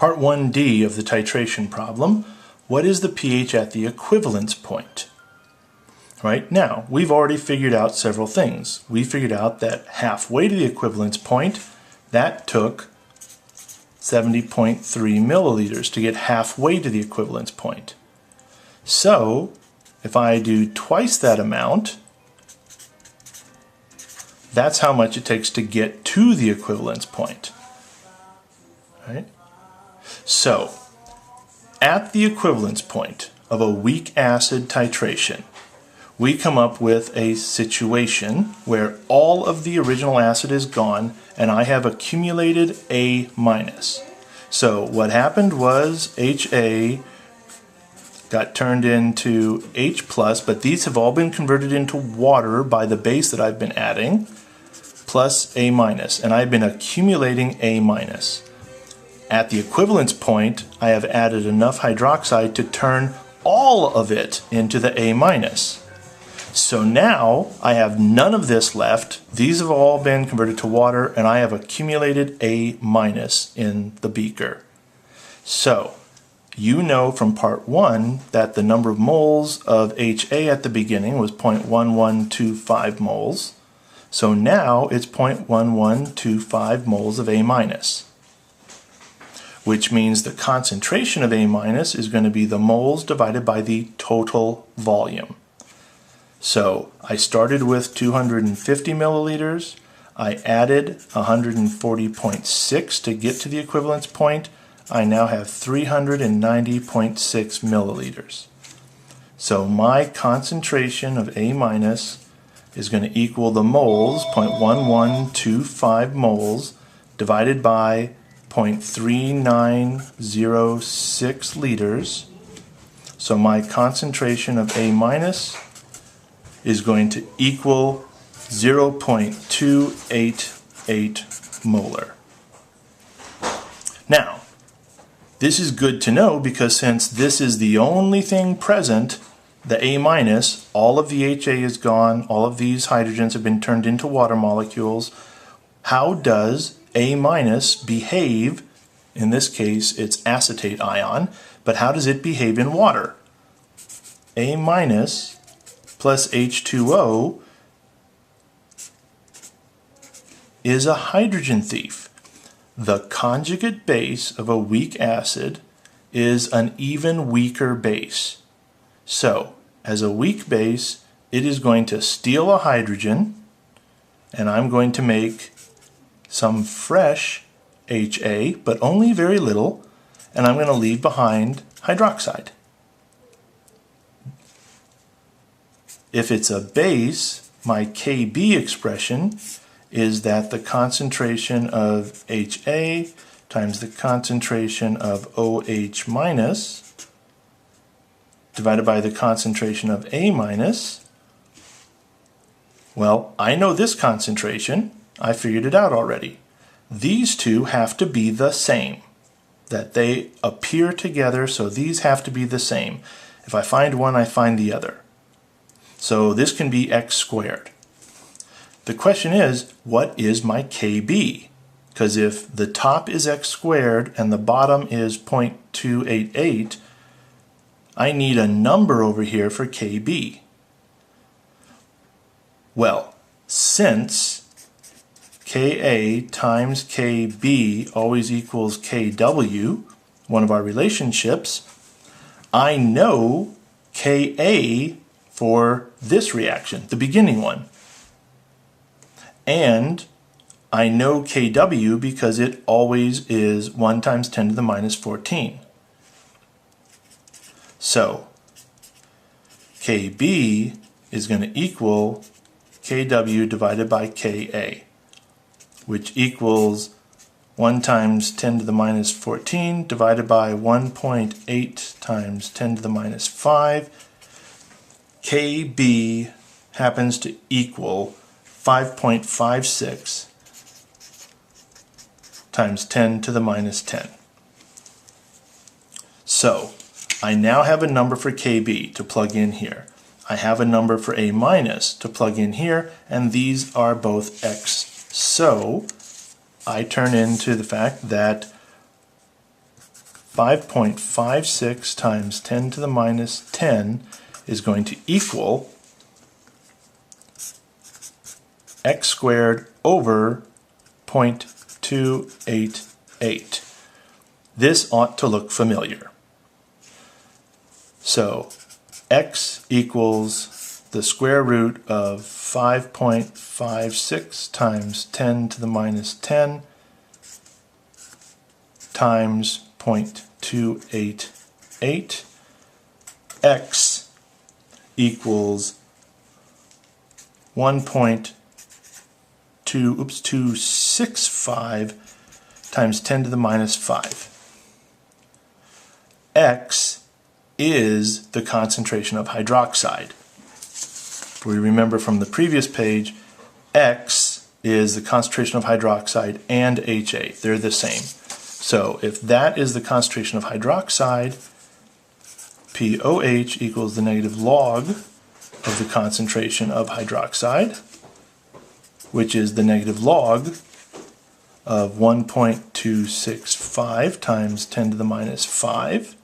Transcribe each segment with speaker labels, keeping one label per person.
Speaker 1: Part 1D of the titration problem, what is the pH at the equivalence point? Right now, we've already figured out several things. We figured out that halfway to the equivalence point, that took 70.3 milliliters to get halfway to the equivalence point. So, if I do twice that amount, that's how much it takes to get to the equivalence point. Right? So, at the equivalence point of a weak acid titration, we come up with a situation where all of the original acid is gone and I have accumulated A-. So what happened was HA got turned into H+, but these have all been converted into water by the base that I've been adding, plus A-, and I've been accumulating A-. At the equivalence point, I have added enough hydroxide to turn all of it into the A-. So now I have none of this left. These have all been converted to water and I have accumulated A- in the beaker. So you know from part 1 that the number of moles of HA at the beginning was 0.1125 moles. So now it's 0.1125 moles of A-, which means the concentration of A- is going to be the moles divided by the total volume. So I started with 250 milliliters, I added 140.6 to get to the equivalence point. I now have 390.6 milliliters. So my concentration of A- is going to equal the moles, 0.1125 moles, divided by 0.3906 liters. So my concentration of A- is going to equal 0.288 molar. Now, this is good to know because since this is the only thing present, the A-, all of the HA is gone, all of these hydrogens have been turned into water molecules. How does A- behave? In this case, it's acetate ion, but how does it behave in water? A- plus H2O is a hydrogen thief. The conjugate base of a weak acid is an even weaker base. So, as a weak base, it is going to steal a hydrogen, and I'm going to make some fresh HA, but only very little, and I'm going to leave behind hydroxide. If it's a base, my Kb expression is that the concentration of HA times the concentration of OH minus divided by the concentration of A minus. Well, I know this concentration. I figured it out already. These two have to be the same, that they appear together, so these have to be the same. If I find one, I find the other. So this can be x squared. The question is, what is my Kb? Because if the top is x squared and the bottom is 0.288, I need a number over here for Kb. Well, since Ka times Kb always equals Kw, one of our relationships, I know Ka for this reaction, the beginning one. And I know Kw because it always is 1 times 10 to the minus 14. So, Kb is going to equal Kw divided by Ka, which equals 1 times 10 to the minus 14 divided by 1.8 times 10 to the minus 5. Kb happens to equal 5.56 times 10 to the minus 10. So, I now have a number for Kb to plug in here. I have a number for A- to plug in here, and these are both x. So, I turn into the fact that 5.56 times 10 to the minus 10 is going to equal x squared over 0.288. This ought to look familiar. So x equals the square root of 5.56 times 10 to the minus 10 times 0.288. X equals 265 times 10 to the minus 5. X is the concentration of hydroxide. If we remember from the previous page, X is the concentration of hydroxide and HA. They're the same. So if that is the concentration of hydroxide, POH equals the negative log of the concentration of hydroxide, which is the negative log of 1.265 times 10 to the minus 5.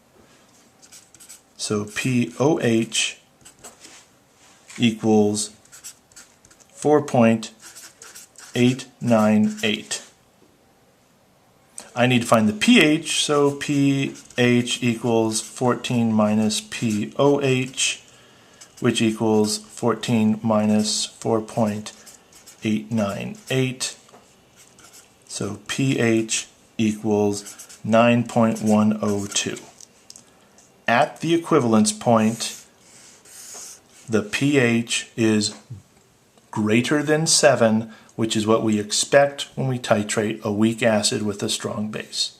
Speaker 1: So POH equals 4.898. I need to find the pH, so pH equals 14 minus POH, which equals 14 minus 4.898. So pH equals 9.102. At the equivalence point, the pH is greater than 7, which is what we expect when we titrate a weak acid with a strong base.